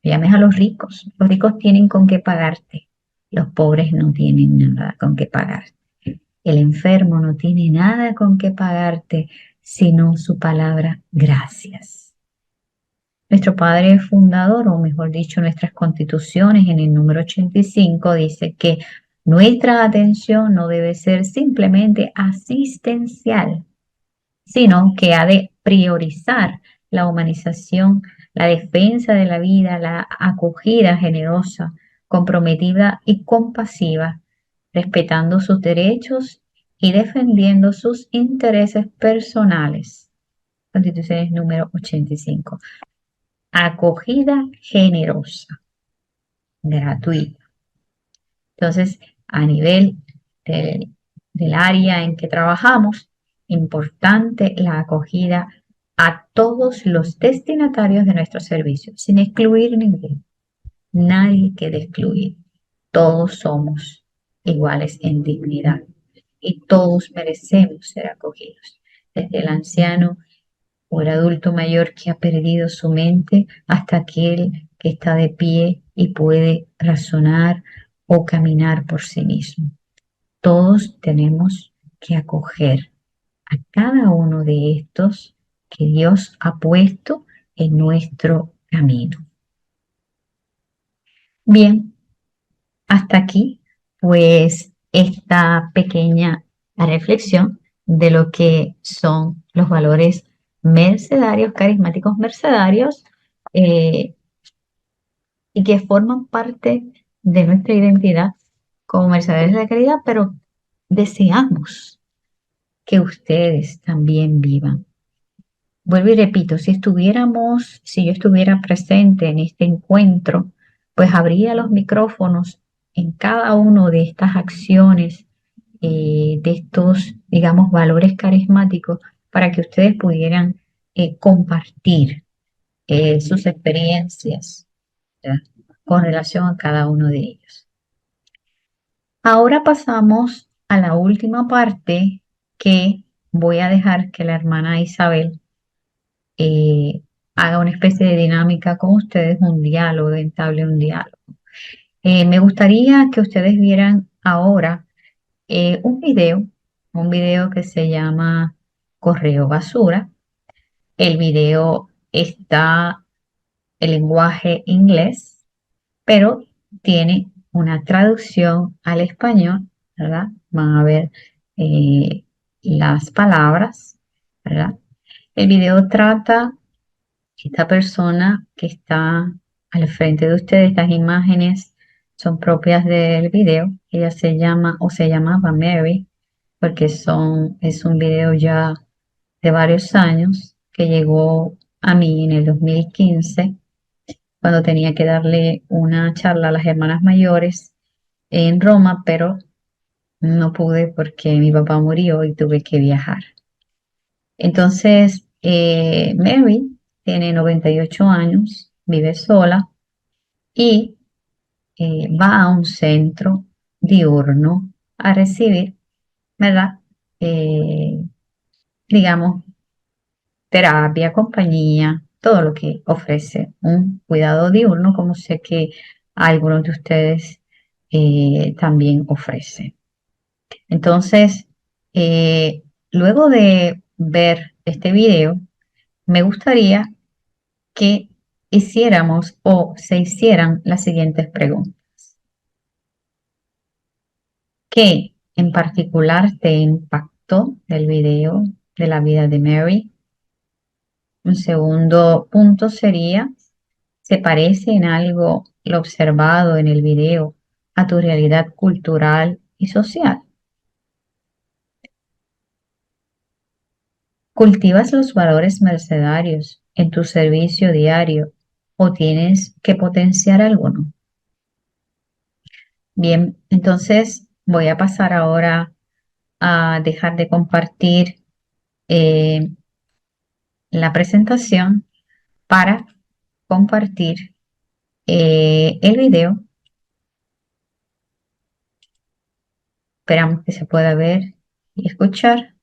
Llames a los ricos. Los ricos tienen con qué pagarte. Los pobres no tienen nada con qué pagarte. El enfermo no tiene nada con qué pagarte, sino su palabra gracias. Nuestro padre fundador, o mejor dicho, nuestras constituciones en el número 85 dice que nuestra atención no debe ser simplemente asistencial, sino que ha de priorizar la humanización, la defensa de la vida, la acogida generosa, comprometida y compasiva, respetando sus derechos y defendiendo sus intereses personales. Constituciones número 85. Acogida generosa, gratuita. Entonces, a nivel del área en que trabajamos, importante la acogida a todos los destinatarios de nuestros servicios, sin excluir ninguno. Nadie quede excluido. Todos somos iguales en dignidad y todos merecemos ser acogidos, desde el anciano o el adulto mayor que ha perdido su mente hasta aquel que está de pie y puede razonar o caminar por sí mismo. Todos tenemos que acoger a cada uno de estos que Dios ha puesto en nuestro camino. Bien, hasta aquí pues esta pequeña reflexión de lo que son los valores mercedarios, carismáticos mercedarios, y que forman parte de nuestra identidad como mercedarios de la caridad, pero deseamos que ustedes también vivan. Vuelvo y repito, si yo estuviera presente en este encuentro, pues abría los micrófonos en cada una de estas acciones, de estos, digamos, valores carismáticos, para que ustedes pudieran compartir sus experiencias, ¿verdad?, con relación a cada uno de ellos. Ahora pasamos a la última parte, que voy a dejar que la hermana Isabel haga una especie de dinámica con ustedes, un diálogo, entable un diálogo. Me gustaría que ustedes vieran ahora un video que se llama Correo Basura. El video está en lenguaje inglés, pero tiene una traducción al español, ¿verdad? Van a ver las palabras, ¿verdad? El video trata esta persona que está al frente de ustedes. Estas imágenes son propias del video. Ella se llama, o se llamaba, Mary, porque es un video ya de varios años que llegó a mí en el 2015, cuando tenía que darle una charla a las hermanas mayores en Roma, pero no pude porque mi papá murió y tuve que viajar. Entonces, Mary tiene 98 años, vive sola y va a un centro diurno a recibir, ¿verdad? Digamos, terapia, compañía, todo lo que ofrece un cuidado diurno, como sé que algunos de ustedes también ofrecen. Entonces, luego de ver este video, me gustaría que hiciéramos o se hicieran las siguientes preguntas. ¿Qué en particular te impactó del video de la vida de Mary? Un segundo punto sería, ¿se parece en algo lo observado en el video a tu realidad cultural y social? ¿Cultivas los valores mercedarios en tu servicio diario o tienes que potenciar alguno? Bien, entonces voy a pasar ahora a dejar de compartir eh, la presentación para compartir el video. Esperamos que se pueda ver y escuchar.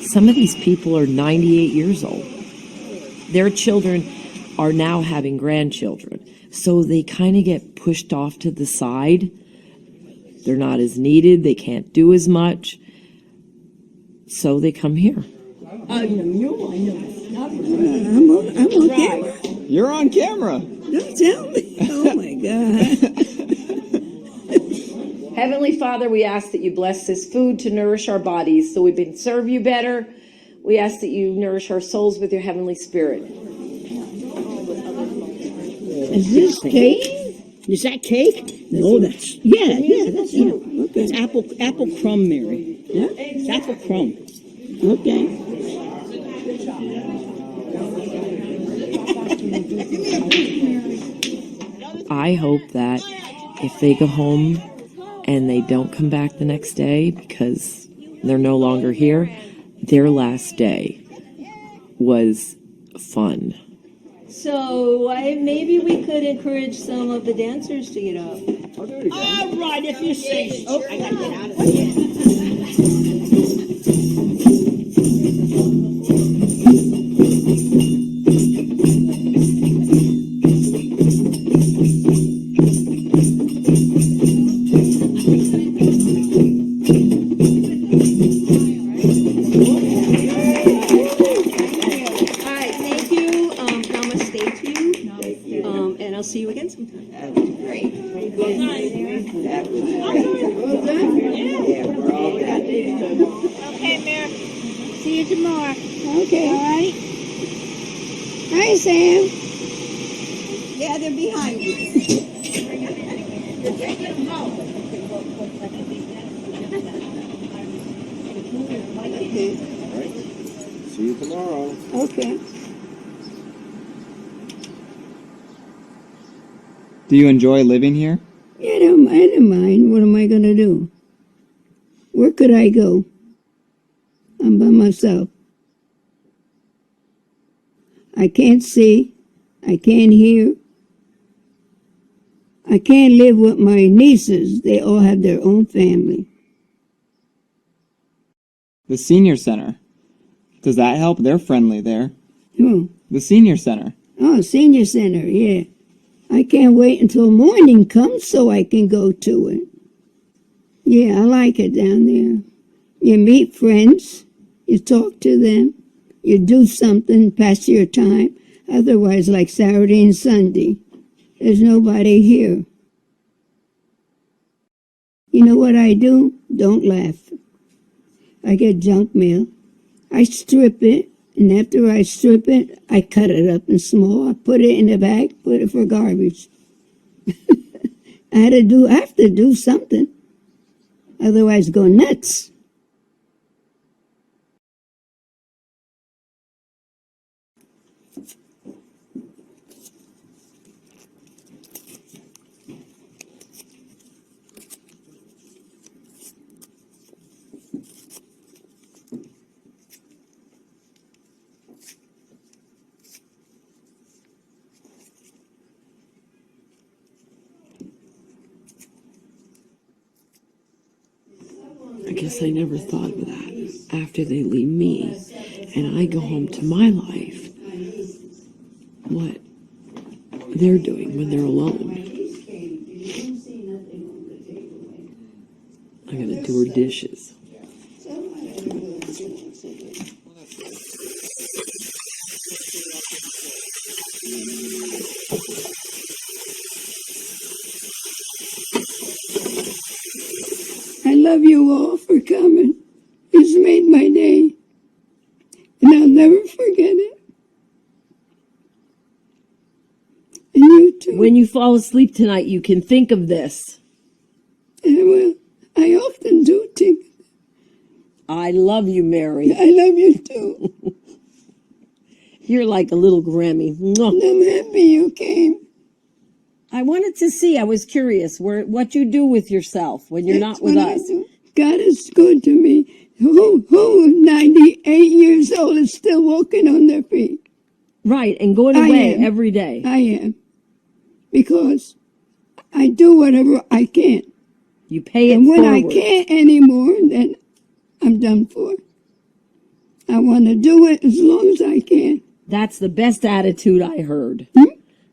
Some of these people are 98 years old. Their children are now having grandchildren. So they kind of get pushed off to the side. They're not as needed. They can't do as much. So they come here. I'm on camera. You're on camera. Don't tell me. Oh my God. Heavenly Father, we ask that you bless this food to nourish our bodies so we can serve you better. We ask that you nourish our souls with your heavenly spirit. Is this cake? Is that cake? No, that's that's okay. It's apple crumb, Mary. Yeah? It's apple crumb. Okay. I hope that if they go home and they don't come back the next day because they're no longer here, their last day was fun. So maybe we could encourage some of the dancers to get up. All right, if you say so. I gotta get out of here. All right, thank you. Namaste to you. And I'll see you again sometime. Okay, Mayor. See you tomorrow. Okay. All right? Hi, Sam. Yeah, they're behind you. See you tomorrow. Okay. Do you enjoy living here? Yeah, I don't mind. What am I gonna do? Where could I go? I'm by myself. I can't see. I can't hear. I can't live with my nieces. They all have their own family. The senior center. Does that help? They're friendly there. Who? The senior center. Oh, senior center, yeah. I can't wait until morning comes so I can go to it. Yeah, I like it down there. You meet friends, you talk to them, you do something, pass your time. Otherwise, like Saturday and Sunday, there's nobody here. You know what I do? Don't laugh. I get junk mail. I strip it And after I strip it, I cut it up in small. I put it in the bag, put it for garbage. I have to do something. Otherwise go nuts. I guess I never thought of that. After they leave me and I go home to my life, what they're doing when they're alone. I gotta do her dishes. I love you all for coming. It's made my day. And I'll never forget it. And you too. When you fall asleep tonight, you can think of this. Well, I often do think. I love you, Mary. I love you too. You're like a little Grammy. Mwah. And I'm happy you came. I wanted to see. I was curious what you do with yourself when you're not with What I us. do. God is good to me. Who 98 years old is still walking on their feet? Right, and going I away am. every day. I am. Because I do whatever I can. You pay it And when I forward. can't anymore, then I'm done for. I want to do it as long as I can. That's the best attitude I heard. Hmm?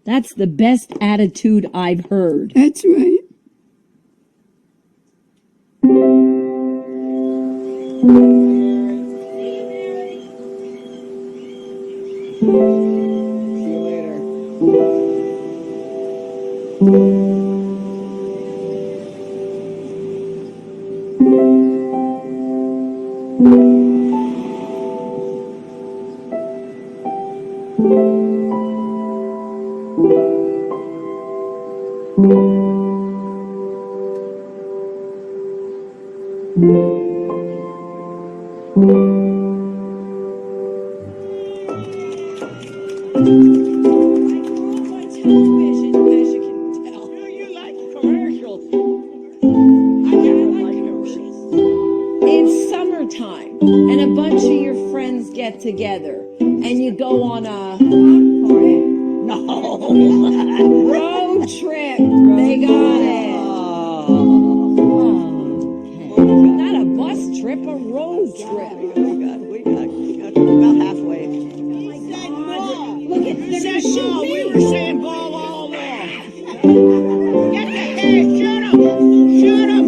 That's the best attitude I've heard. That's right. You like commercials. I never like commercials. It's summertime, and a bunch of your friends get together, and you go on a No. road trip. They got it. Not a bus trip, a road trip. We got about halfway. Look at they're gonna shoot We me. were saying ball all along. Get the head, shut up! Shut up!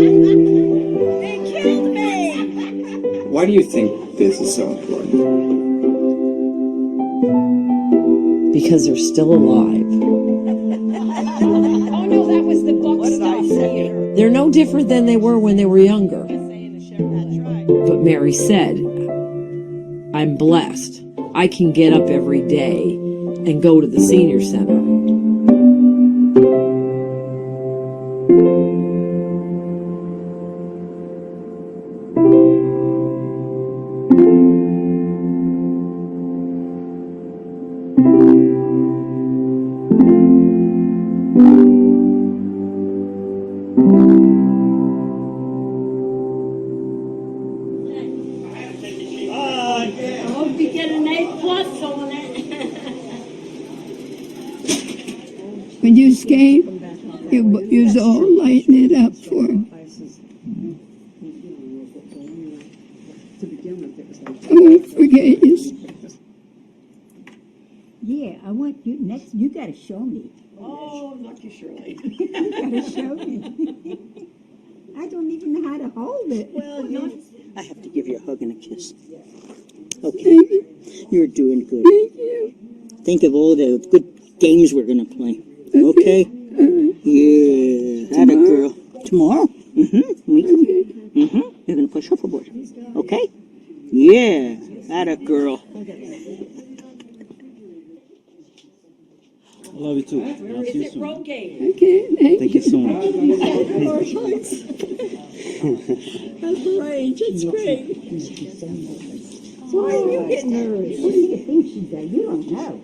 They killed me! Why do you think this is so important? Because they're still alive. Oh no, that was the buck What did I say? They're no different than they were when they were younger. But Mary said, I'm blessed. I can get up every day and go to the senior center. I hope you get an A+ on it. When you came, you was all lighting it up for him. I won't forget you. Yeah, I want you next. You got to show me. Oh, lucky Shirley. You got to show me. I don't even know how to hold it. Well, I have to give you a hug and a kiss. Okay, Thank you. you're doing good. Thank you. Think of all the good games we're gonna play. Okay? Yeah. That a girl. Tomorrow? You're gonna play shuffleboard. Okay? Yeah, that a girl. I love you too. I'll see you soon. Okay, Thank you so much. That's great. It's great. Why are you getting nervous? What do you think she's at? You don't know.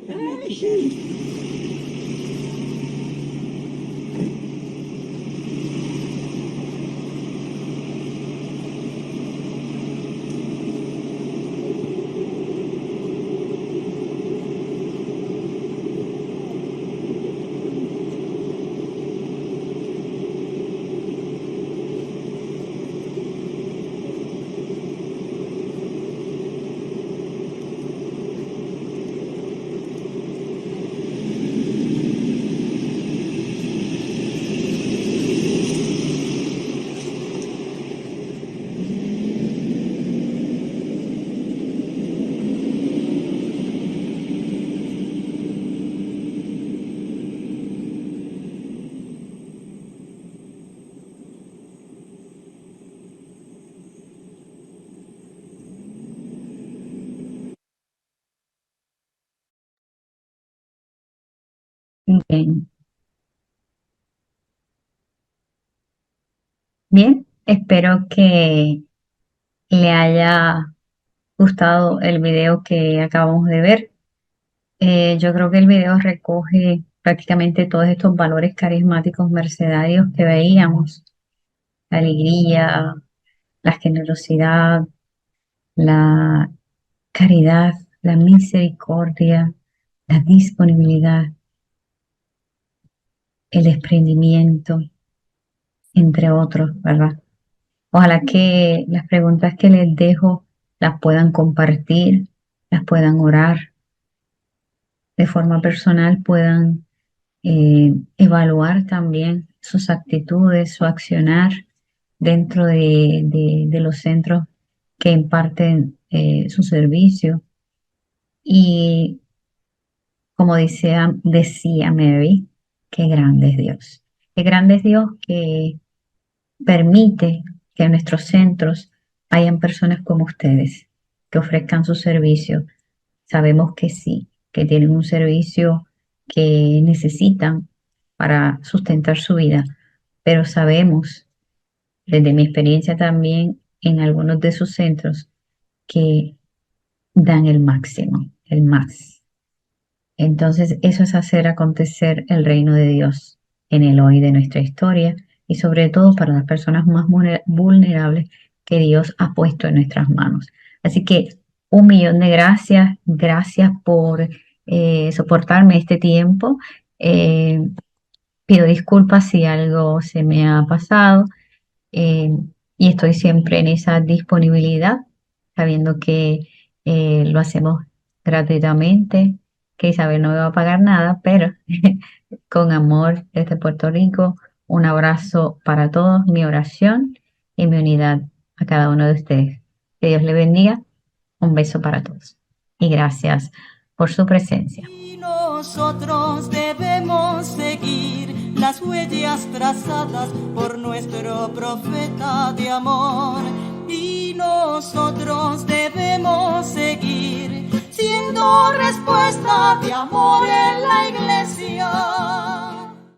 Bien. Bien, espero que le haya gustado el video que acabamos de ver. Yo creo que el video recoge prácticamente todos estos valores carismáticos mercedarios que veíamos: la alegría, la generosidad, la caridad, la misericordia, la disponibilidad, el desprendimiento, entre otros, ¿verdad? Ojalá que las preguntas que les dejo las puedan compartir, las puedan orar de forma personal, puedan evaluar también sus actitudes, su accionar dentro de los centros que imparten su servicio. Y como decía Mary, qué grande es Dios. Qué grande es Dios que permite que en nuestros centros hayan personas como ustedes que ofrezcan su servicio. Sabemos que sí, que tienen un servicio que necesitan para sustentar su vida, pero sabemos, desde mi experiencia también en algunos de sus centros, que dan el máximo, el más. Entonces, eso es hacer acontecer el reino de Dios en el hoy de nuestra historia y sobre todo para las personas más vulnerables que Dios ha puesto en nuestras manos. Así que 1.000.000 de gracias. Gracias por soportarme este tiempo. Pido disculpas si algo se me ha pasado y estoy siempre en esa disponibilidad, sabiendo que lo hacemos gratuitamente, que Isabel no me va a pagar nada, pero con amor desde Puerto Rico, un abrazo para todos, mi oración y mi unidad a cada uno de ustedes. Que Dios le bendiga, un beso para todos y gracias por su presencia. Y nosotros debemos seguir las huellas trazadas por nuestro profeta de amor. Y nosotros debemos seguir siendo respuesta de amor en la iglesia.